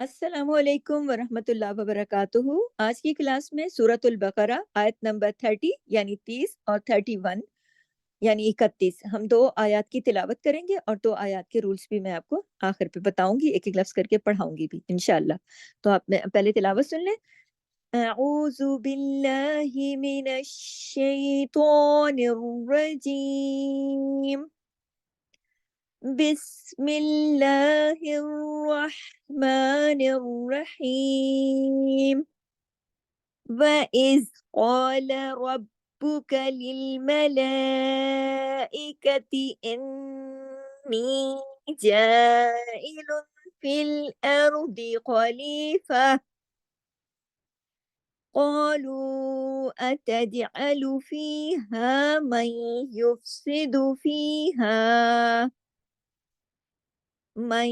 अस्सलामु अलैकुम वरहमतुल्लाह वबरकातुहू। आज की क्लास में सूरतुल बकरा आयत नंबर 30 यानी 30 और 31 यानी 31 हम दो आयत की तिलावत करेंगे और दो आयत के रूल्स भी मैं आपको आखिर पे बताऊंगी, एक एक लफ्ज करके पढ़ाऊंगी भी इंशाल्लाह। तो आप पहले तिलावत सुन लें। अऊज़ु बिल्लाहि मिनश शैतानिर रजीम। बिस्मिल्लाहिर रहमानिर रहीम। وإذ قال ربك للملائكة إني جائل في الأرض خليفة قالوا أتجعل فيها من يفسد فيها من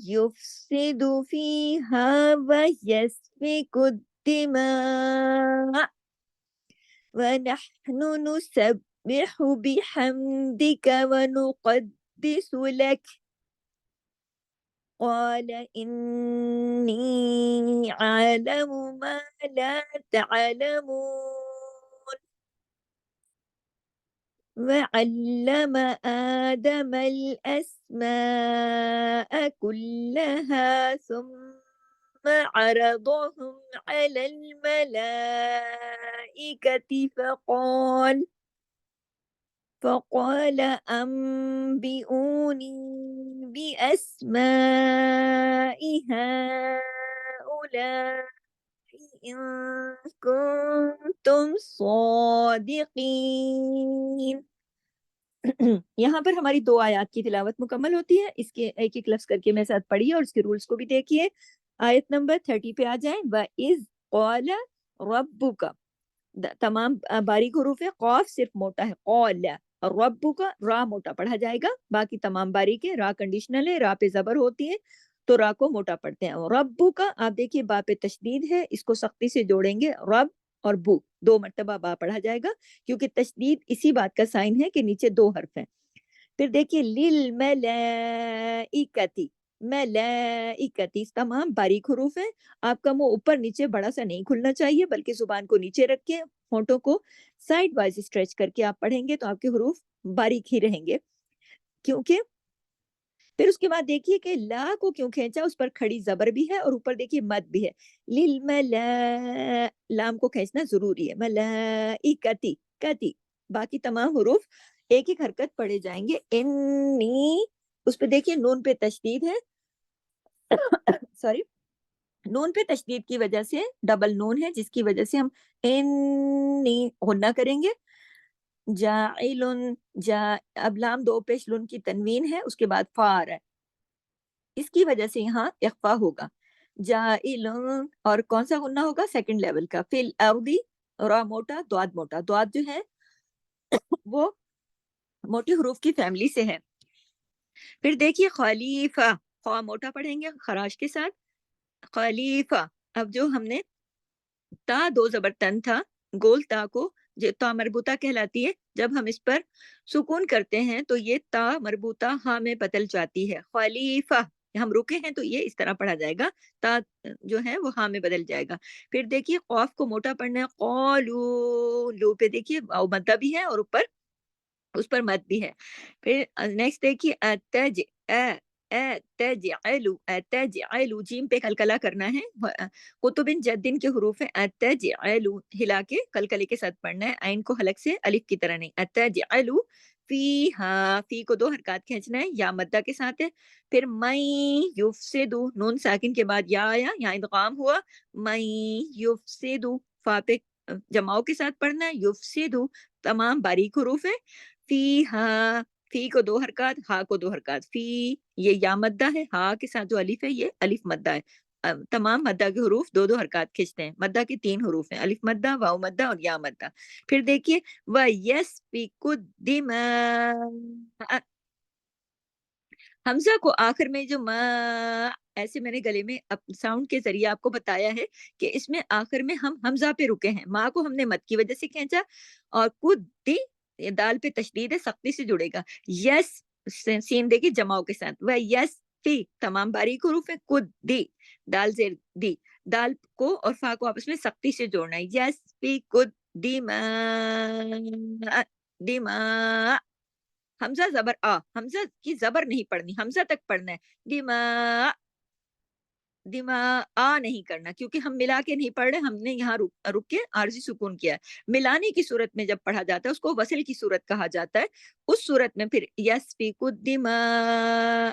يفسد فيها ويسفك الدماء ونحن نسبح بحمدك ونقدس لك قال إني أعلم ما لا تعلمون وعلم آدم الأسماء كلها ثم عرضهم على الملائكة فقال أنبئوني بأسماء هؤلاء إن كنتم صادقين। यहाँ पर हमारी दो आयत की तिलावत मुकम्मल होती है। इसके एक एक लफ्ज करके मेरे साथ पढ़िए और उसके रूल्स को भी देखिए। आयत नंबर 30 पे आ जाएं। व इज कौल रब्बुका, तमाम बारीक हुरूफ है। कौफ सिर्फ मोटा है। कौल और रब्बुका रा मोटा पढ़ा जाएगा, बाकी तमाम बारीक है। रा कंडीशनल है, रा पे जबर होती है तो रा को मोटा पढ़ते हैं। और रब्बुका आप देखिए बा पे तशदीद है, इसको सख्ती से जोड़ेंगे। रब और बु दो मर्तबा बा पढ़ा जाएगा क्योंकि तशदीद इसी बात का साइन है कि नीचे दो हर्फ हैं। फिर देखिए लिल मलाइकती, मलाइकती तमाम बारीक हुरूफ हैं। आपका मुंह ऊपर नीचे बड़ा सा नहीं खुलना चाहिए, बल्कि जुबान को नीचे रख के होंठों को साइड वाइज स्ट्रेच करके आप पढ़ेंगे तो आपके हुरूफ बारीक ही रहेंगे। क्योंकि फिर उसके बाद देखिए कि ला को क्यों खींचा, उस पर खड़ी जबर भी है और ऊपर देखिए मद भी है। लिल मला, लाम को खींचना जरूरी है। मलाइकती कती, बाकी तमाम हुरूफ एक एक हरकत पढ़े जाएंगे। इन्नी, उस पे देखिए नून पे तशदीद है। सॉरी, नून पे तशदीद की वजह से डबल नून है, जिसकी वजह से हम इन्नी गुन्ना करेंगे। जाइलुन जा, अब लाम दो पेश लुन की तनवीन है, उसके बाद फार है, इसकी वजह से यहाँ इख्फा होगा। जाइलुन, और कौन सा गुन्ना होगा? सेकंड लेवल का। फिल अर्दी, रा मोटा द्वाद मोटा, द्वाद जो है वो मोटी हरूफ की फैमिली से है। फिर देखिए खलीफा, खा मोटा पढ़ेंगे खराश के साथ। खलीफा, अब जो हमने ता दो जबर तन था, गोल ता को जो ता मरबूता कहलाती है, जब हम इस पर सुकून करते हैं तो ये ता मरबूता हा में बदल जाती है। खलीफा, हम रुके हैं तो ये इस तरह पढ़ा जाएगा, ता जो है वो हा में बदल जाएगा। फिर देखिए कौफ को मोटा पढ़ना है। कौलू, लू पे देखिए वाव मद्दा भी है और ऊपर उस पर मत भी है। फिर नेक्स्ट देखिए अतज अतजअलु, अतजअलु जीम पे कलकला करना है। कुतुबिन जद्दिन के हुरूफ है। अतजअलु हिला के कलकले के साथ पढ़ना है, आइन को हलक से अलिफ की तरह नहीं। अतजअलु फीहा, फी को दो हरकत खींचना है, या मद्दा के साथ है। फिर मई युफसिदु, नून साकिन के बाद या आया, यहाँ इदगाम हुआ। मई युफसिदु, फा पे जमाओ के साथ पढ़ना है। युफसिदु तमाम बारीक हुरूफ है। फी हा, फी को दो हरकत, हा को दो हरकत। फी ये या मद्दा है, हा के साथ जो अलिफ है ये अलिफ मद्दा है। तमाम मद्दा के हरूफ दो दो हरकत खींचते हैं। मद्दा के तीन हरूफ हैं, अलिफ मद्दा, वाव मद्दा और या मद्दा। फिर देखिए व यस्फिकुद्दिमा, हमजा को आखिर में जो मा, ऐसे मैंने गले में साउंड के जरिए आपको बताया है कि इसमें आखिर में हम हमजा पे रुके हैं। माँ को हमने मत की वजह से खींचा। और कुद्दी, ये दाल पे तशदीद है, सख्ती से जुड़ेगा। यस, सीन देखिए जमाओ के साथ। वह यस फी तमाम बारीक हरूफ है, कुद दी दाल जेर दी, दाल को और फा को आपस में सख्ती से जोड़ना है, यस फी कुद दिमा, दिमा, हमजा जबर आ, हमजा की जबर नहीं पढ़नी, हमजा तक पढ़ना है, दिमा, दिमा, आ नहीं करना क्योंकि हम मिला के नहीं पढ़ रहे, हमने यहाँ रुक के आरजी सुकून किया है। मिलाने की सूरत में जब पढ़ा जाता है उसको वसल की सूरत कहा जाता है। उस सूरत में फिर यस्फिकु दिमा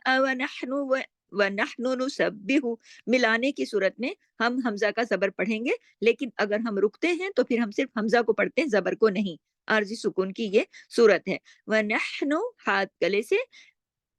व नहनु व नहनु नुसब्बिहु, मिलाने की सूरत में हम हमजा का जबर पढ़ेंगे, लेकिन अगर हम रुकते हैं तो फिर हम सिर्फ हमजा को पढ़ते हैं, जबर को नहीं। आरजी सुकून की ये सूरत है। व नहनु हाथ गले से,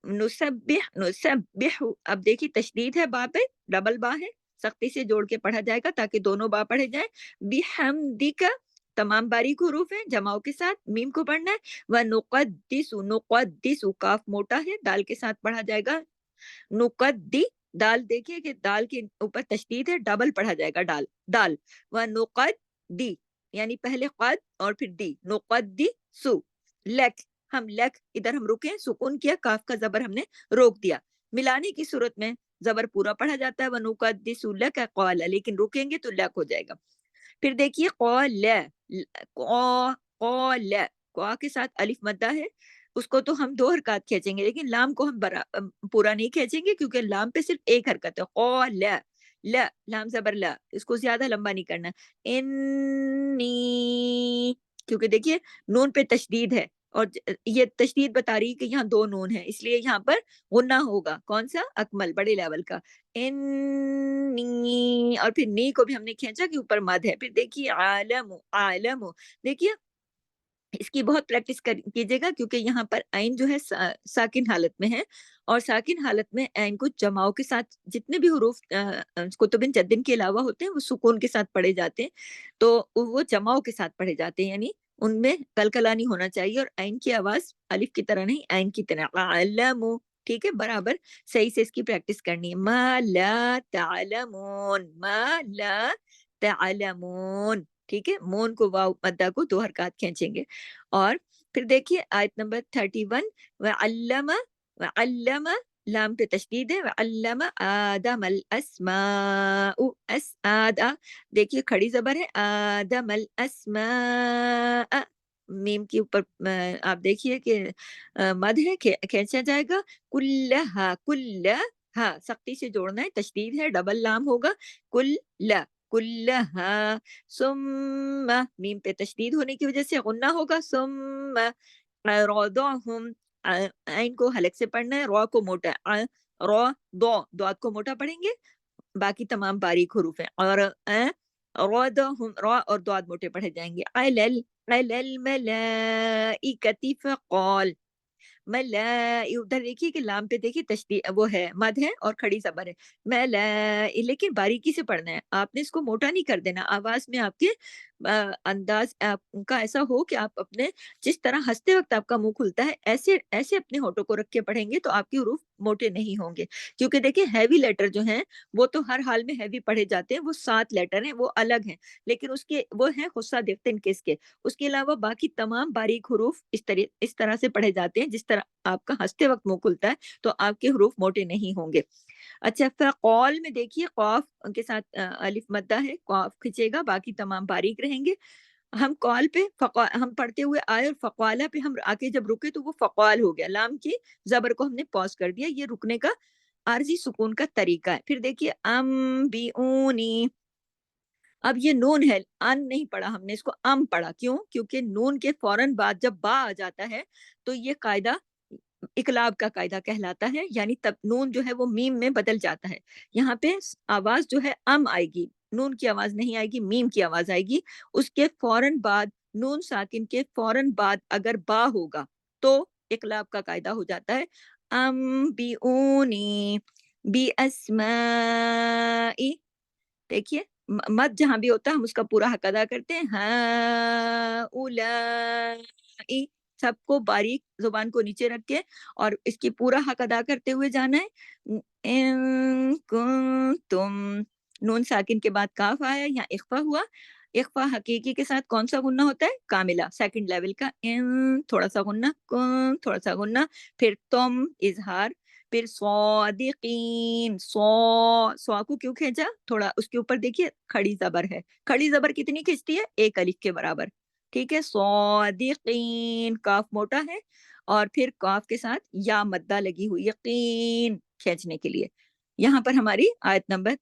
नुसब्बिह नुसब्बिहु, अब देखिए तशदीद है बा पे, डबल बा है, सख्ती से जोड़ के पढ़ा जाएगा ताकि दोनों बा पढ़े जाए। बिहम्दिका तमाम बारीक हुरूफ है, जमाओं के साथ मीम को पढ़ना है। व नुक़द्दिसु, नुक़द्दिसु काफ मोटा है, दाल के साथ पढ़ा जाएगा। नुक़द्दी, दाल देखिए कि दाल के ऊपर तशदीद है, डबल पढ़ा जाएगा दाल दाल। व नुक़द्दी यानी पहले क़द और फिर दी, नुक़द्दिसु लक, हम लक इधर हम रुके, सुकून किया, काफ का जबर हमने रोक दिया। मिलाने की सूरत में जबर पूरा पढ़ा जाता है, वनुकद्दिसु लक क़ाला, लेकिन रुकेंगे तो लक हो जाएगा। फिर देखिए क़ाला, क़ाला, क़ा के साथ अलिफ मद्दा है, उसको तो हम 2 हरकत खींचेंगे, लेकिन लाम को हम पूरा नहीं खींचेंगे क्योंकि लाम पे सिर्फ 1 हरकत है। क़ाला, ला, लाम जबर ला, इसको ज्यादा लंबा नहीं करना। इन्नी, क्योंकि देखिए नून पे तशदीद है और ये तशदीद बता रही है कि यहाँ 2 नून है, इसलिए यहाँ पर गुन्ना होगा, कौन सा, अकमल, बड़े लेवल का। इन्नी, और फिर नी को भी हमने खींचा कि ऊपर मद है। फिर देखिए आलमु, आलमु, देखिए इसकी बहुत प्रैक्टिस कीजिएगा क्योंकि यहाँ पर आइन जो है साकिन हालत में है, और साकिन हालत में आइन को जमाओं के साथ जितने भी हुरूफ कुतुबिन जद्दिन के अलावा होते हैं वो सुकून के साथ पढ़े जाते हैं, तो वो जमाओं के साथ पढ़े जाते हैं, यानी उनमें कलकलानी होना चाहिए और आइन की आवाज अलिफ की तरह नहीं, आइन की तरह। अल्लामु, ठीक है, बराबर सही से इसकी प्रैक्टिस करनी है। मा ला तालमून, मा ला तालमून, ठीक है, मोन को वाव मद्दा को 2 हरकत खींचेंगे। और फिर देखिए आयत नंबर 31, व अल्लमा लाम पे तशदीद है, व अल्लमा आदम अल अस्माउ, अस आदा, देखिए खड़ी जबर है, आदम अल अस्मा, मीम के ऊपर आप देखिए कि मद है, खींचा जाएगा। कुल्लहा, कुल्लहा सख्ती से जोड़ना है, तशदीद है, डबल लाम होगा, कुल्ला, कुल्लहा, सुम्मा, मीम पे तशदीद होने की वजह से गुन्ना होगा, सुम्मा रौदहुम, आइन को हलक से पढ़ना है, रौ को मोटा, रौ दो, दाद को मोटा पढ़ेंगे, बाकी तमाम बारीक हुरूफ हैं, और रौदहुम, रौ और दाद मोटे पढ़े जाएंगे। अलल, अलल मलाइकति फक़ाल, मला, उधर देखिए कि लाम पे देखिए तशदीद वो है, मद है और खड़ी जबर है, मला, लेकिन बारीकी से पढ़ना है, आपने इसको मोटा नहीं कर देना, आवाज में आपके अंदाज आपका ऐसा हो कि आप अपने जिस तरह हंसते वक्त आपका मुंह खुलता है ऐसे ऐसे अपने होठों को रख के पढ़ेंगे तो आपके हुरूफ मोटे नहीं होंगे। क्योंकि देखिए हैवी लेटर जो हैं वो तो हर हाल में हैवी पढ़े जाते हैं, वो 7 लेटर हैं, वो अलग हैं, लेकिन उसके वो हैं खुस्सा दिफ्तिन किसके, उसके अलावा बाकी तमाम बारीक हुरूफ इस तरह से पढ़े जाते हैं जिस तरह आपका हंसते वक्त मुंह खुलता है, तो आपके हुरूफ मोटे नहीं होंगे। अच्छा, फ़क़ौल में देखिए क़ाफ के साथ अलिफ मद्दा है, क़ाफ खिंचेगा, बाकी तमाम बारीक रहेंगे। हम कॉल पे हम पढ़ते हुए आए और फ़क़ाला पे हम आके जब रुके तो वो फ़क़ाल हो गया, लाम की ज़बर को हमने पॉज़ कर दिया, ये रुकने का आरज़ी सुकून का तरीका है। फिर देखिए अम्बिऊनी, अब ये नून है, अन नहीं पढ़ा हमने, इसको पढ़ा, क्यों? क्योंकि नून के फौरन बाद जब बा आ जाता है तो ये कायदा इकलाब का कायदा कहलाता है, यानी तब नून जो है वो मीम में बदल जाता है। यहाँ पे आवाज जो है आएगी, नून की आवाज नहीं आएगी, मीम की आवाज आएगी। उसके फौरन बाद नून साकिन के फौरन बाद अगर बा होगा तो इकलाब का कायदा हो जाता है। अम बी ऊनी बी अस्माई, देखिए मद जहां भी होता है हम उसका पूरा हक अदा करते हैं। हाँ उलाई, सबको बारीक जुबान को नीचे रख के और इसकी पूरा हक अदा करते हुए जाना है। इन कुंतुम, नून साकिन के बाद काफ आया, यहाँ इख्फा हुआ, इख्फा हकीकी के साथ कौन सा गुन्ना होता है, कामिला, सेकंड लेवल का, इन थोड़ा सा गुन्ना, कुन थोड़ा सा गुन्ना, फिर तुम इजहार, फिर स्वादिकीन, सौ को क्यों खींचा, थोड़ा उसके ऊपर देखिए खड़ी जबर है, खड़ी जबर कितनी खींचती है, एक अलिफ के बराबर, ठीक है। स्वादिकीन, काफ मोटा है, और फिर काफ के साथ या मद्दा लगी हुई, यकीन खींचने के लिए। यहाँ पर हमारी आयत नंबर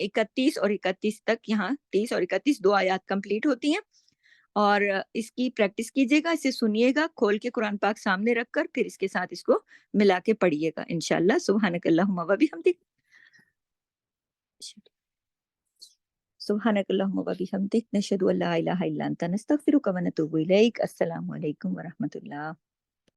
31 और 31 तक, यहाँ 30 और 31 दो आयत कंप्लीट होती हैं। और इसकी प्रैक्टिस कीजिएगा, इसे सुनिएगा खोल के कुरान पाक सामने रखकर, फिर इसके साथ इसको मिला के पढ़िएगा इंशाल्लाह। सुब्हानकल्लाहुम्मा व बिहम्दिक, सुब्हानकल्लाहुम्मा व बिहम्दिक, नशहदु अल्ला इलाहा इल्ला अंता, नस्तगफिरुका व नतूबु इलैक। अस्सलामु अलैकुम व रहमतुल्लाह।